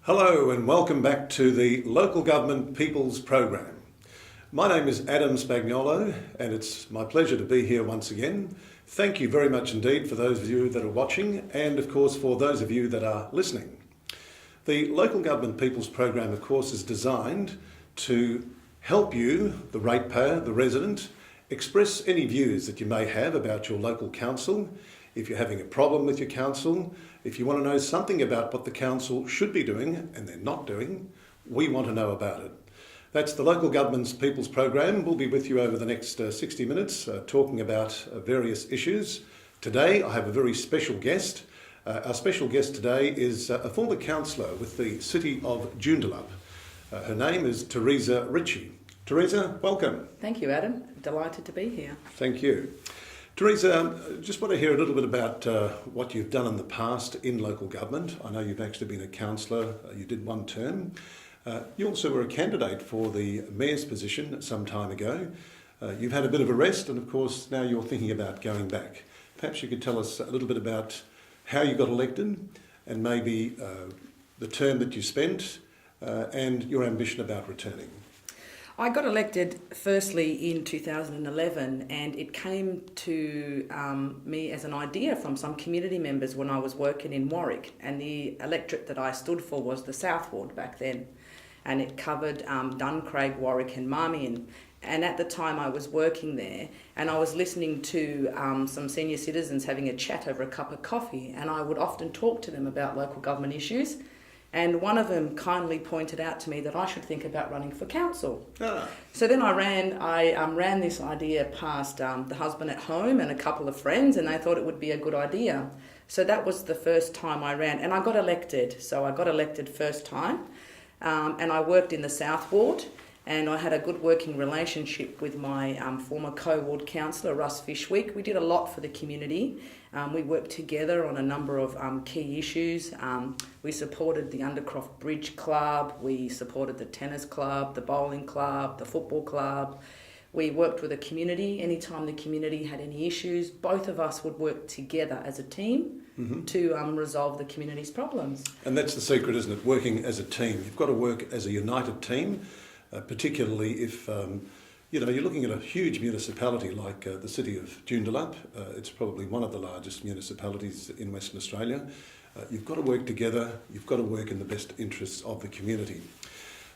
Hello and welcome back to the Local Government People's Program. My name is Adam Spagnolo and it's my pleasure to be here once again. Thank you very much indeed for those of you that are watching and of course for those of you that are listening. The Local Government People's Program of course is designed to help you, the ratepayer, the resident, express any views that you may have about your local council. If you're having a problem with your council, if you want to know something about what the council should be doing and they're not doing, we want to know about it. That's the Local Government's People's Program. We'll be with you over the next 60 minutes talking about various issues. Today I have a very special guest. Our special guest today is a former councillor with the City of Joondalup. Her name is Teresa Ritchie. Teresa, welcome. Thank you, Adam. Delighted to be here. Thank you. Teresa, just want to hear a little bit about what you've done in the past in local government. I know you've actually been a councillor, you did one term. You also were a candidate for the mayor's position some time ago. You've had a bit of a rest and of course now you're thinking about going back. Perhaps you could tell us a little bit about how you got elected and maybe the term that you spent and your ambition about returning. I got elected firstly in 2011 and it came to me as an idea from some community members when I was working in Warwick, and the electorate that I stood for was the South Ward back then, and it covered Duncraig, Warwick and Marmion. And at the time I was working there and I was listening to some senior citizens having a chat over a cup of coffee, and I would often talk to them about local government issues. And one of them kindly pointed out to me that I should think about running for council. So then I ran this idea past the husband at home and a couple of friends, and they thought it would be a good idea. So that was the first time I ran, and I got elected. So I got elected first time, and I worked in the South Ward, and I had a good working relationship with my former co-ward councillor, Russ Fishwick. We did a lot for the community. We worked together on a number of key issues. We supported the Undercroft Bridge Club, we supported the tennis club, the bowling club, the football club. We worked with the community. Anytime the community had any issues, both of us would work together as a team to resolve the community's problems. And that's the secret, isn't it? Working as a team. You've got to work as a united team. Particularly if you're looking at a huge municipality like the City of Joondalup. It's probably one of the largest municipalities in Western Australia. You've got to work together, you've got to work in the best interests of the community.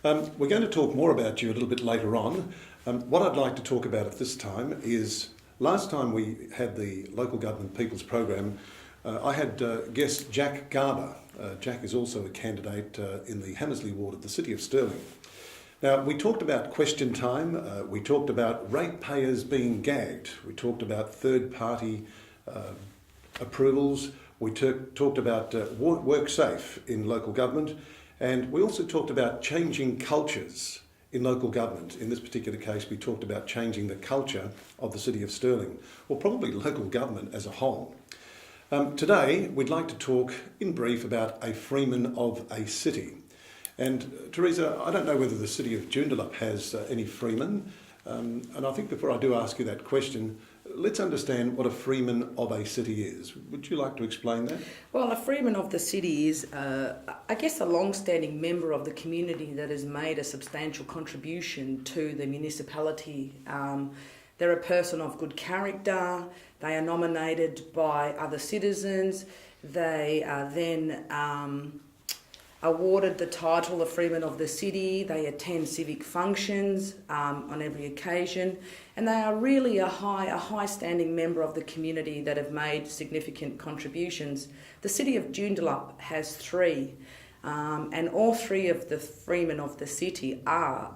We're going to talk more about you a little bit later on. What I'd like to talk about at this time is, last time we had the Local Government People's Program, I had guest Jack Garber. Jack is also a candidate in the Hammersley ward of the City of Stirling. Now, we talked about question time, we talked about ratepayers being gagged, we talked about third-party approvals, we talked about work safe in local government, and we also talked about changing cultures in local government. In this particular case, we talked about changing the culture of the City of Stirling, or probably local government as a whole. Today, we'd like to talk in brief about a freeman of a city. And Teresa, I don't know whether the City of Joondalup has any freemen, and I think before I do ask you that question, let's understand what a freeman of a city is. Would you like to explain that? Well, a freeman of the city is, I guess, a long-standing member of the community that has made a substantial contribution to the municipality. They're a person of good character, they are nominated by other citizens, they are then awarded the title of Freeman of the City, they attend civic functions on every occasion, and they are really a high-standing member of the community that have made significant contributions. The City of Joondalup has three, and all three of the Freemen of the City are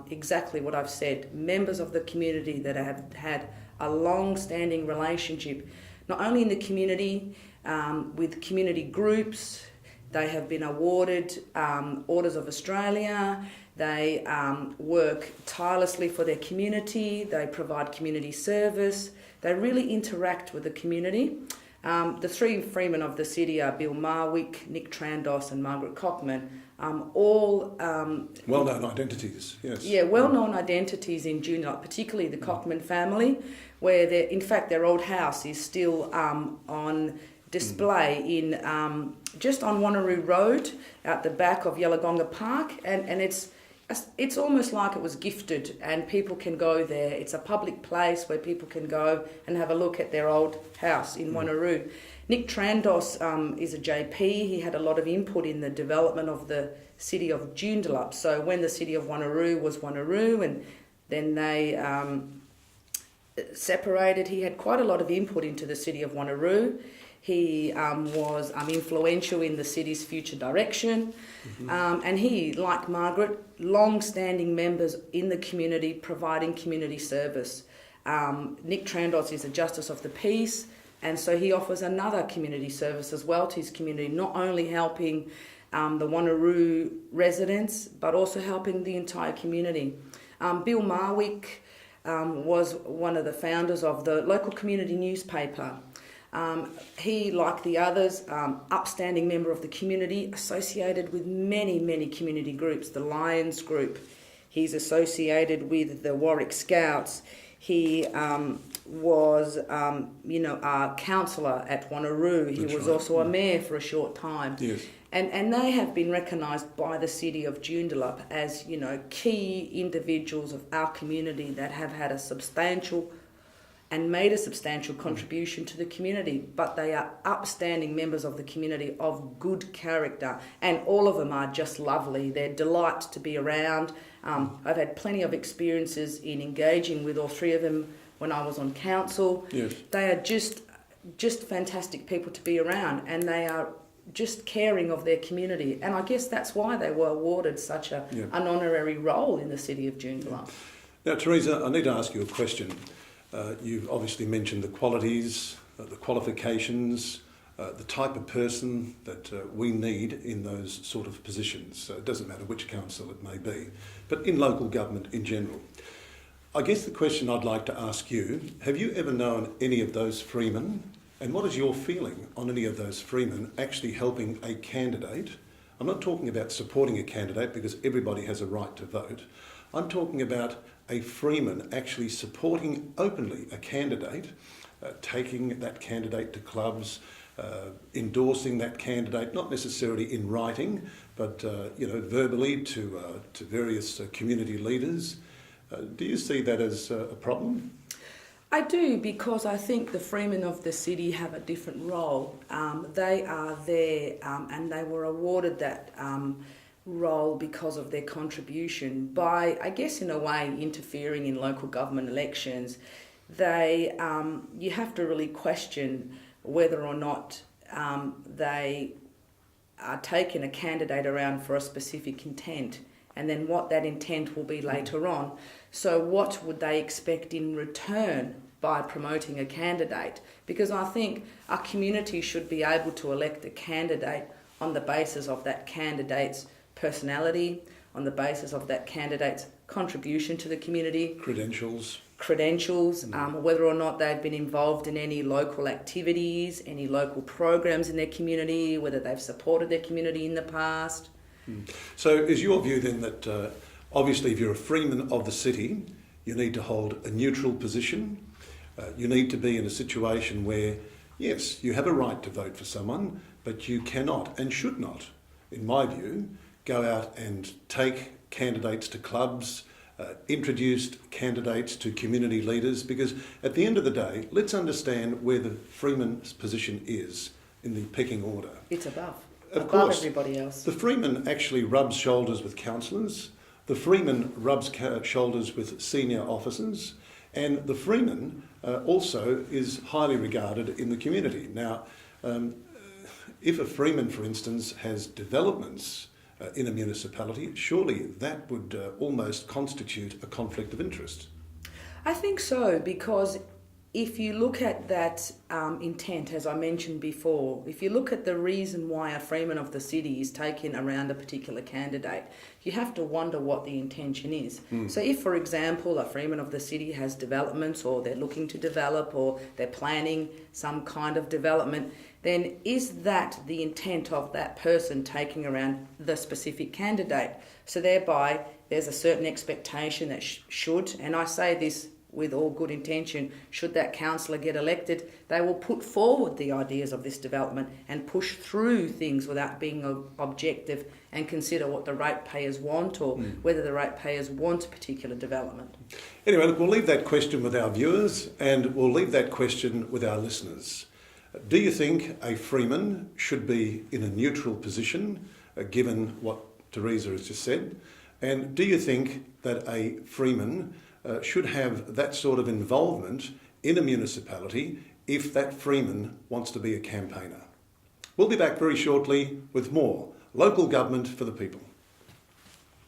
exactly what I've said, members of the community that have had a long-standing relationship, not only in the community, with community groups. They have been awarded Orders of Australia, they work tirelessly for their community, they provide community service, they really interact with the community. The three Freemen of the City are Bill Marwick, Nick Trandos and Margaret Cockman, all... well-known identities, yes. Yeah, well-known identities in Joondalup, particularly the Cockman family, where in fact their old house is still on display in just on Wanneroo Road out the back of Yellowgonga Park, and it's almost like it was gifted, and people can go there. It's a public place where people can go and have a look at their old house in Wanneroo. Nick Trandos is a JP. He had a lot of input in the development of the City of Joondalup. So when the City of Wanneroo was Wanneroo and then they separated, he had quite a lot of input into the City of Wanneroo. He was influential in the city's future direction. And he, like Margaret, long-standing members in the community providing community service. Nick Trandos is a Justice of the Peace, and so he offers another community service as well to his community, not only helping the Wanneroo residents, but also helping the entire community. Bill Marwick was one of the founders of the local community newspaper. He, like the others, upstanding member of the community, associated with many, many community groups, the Lions Group. He's associated with the Warwick Scouts. He was, a councillor at Wanneroo. He was also a mayor for a short time. Yes. And they have been recognised by the City of Joondalup as, key individuals of our community that have had a substantial contribution to the community, but they are upstanding members of the community of good character, and all of them are just lovely. They're delight to be around. I've had plenty of experiences in engaging with all three of them when I was on council. Yes. They are just fantastic people to be around, and they are just caring of their community, and I guess that's why they were awarded such an honorary role in the City of Joondalup. Now, Teresa, I need to ask you a question. You've obviously mentioned the qualities, the qualifications, the type of person that we need in those sort of positions. It doesn't matter which council it may be, but in local government in general. I guess the question I'd like to ask you, have you ever known any of those freemen, and what is your feeling on any of those freemen actually helping a candidate? I'm not talking about supporting a candidate because everybody has a right to vote. I'm talking about a freeman actually supporting openly a candidate, taking that candidate to clubs, endorsing that candidate, not necessarily in writing, but verbally to various community leaders. Do you see that as a problem? I do, because I think the freemen of the city have a different role. They are there and they were awarded that role because of their contribution by, I guess in a way, interfering in local government elections. You have to really question whether or not they are taking a candidate around for a specific intent, and then what that intent will be later on. So what would they expect in return by promoting a candidate? Because I think our community should be able to elect a candidate on the basis of that candidate's personality, on the basis of that candidate's contribution to the community. Credentials, whether or not they've been involved in any local activities, any local programs in their community, whether they've supported their community in the past. So is your view then that obviously if you're a freeman of the city, you need to hold a neutral position, you need to be in a situation where, yes, you have a right to vote for someone, but you cannot and should not, in my view, go out and take candidates to clubs, introduce candidates to community leaders, because at the end of the day, let's understand where the freeman's position is in the pecking order. It's above everybody else. The freeman actually rubs shoulders with councillors, the freeman rubs shoulders with senior officers, and the freeman also is highly regarded in the community. Now, if a freeman, for instance, has developments in a municipality, surely that would almost constitute a conflict of interest. I think so, because if you look at that intent, as I mentioned before, if you look at the reason why a freeman of the city is taking around a particular candidate, you have to wonder what the intention is. So if, for example, a freeman of the city has developments, or they're looking to develop, or they're planning some kind of development, then is that the intent of that person taking around the specific candidate? So thereby, there's a certain expectation that should, and I say this with all good intention, should that councillor get elected, they will put forward the ideas of this development and push through things without being objective and consider what the ratepayers want or whether the ratepayers want a particular development. Anyway, look, we'll leave that question with our viewers and we'll leave that question with our listeners. Do you think a Freeman should be in a neutral position, given what Teresa has just said? And do you think that a Freeman should have that sort of involvement in a municipality if that Freeman wants to be a campaigner? We'll be back very shortly with more Local Government for the People.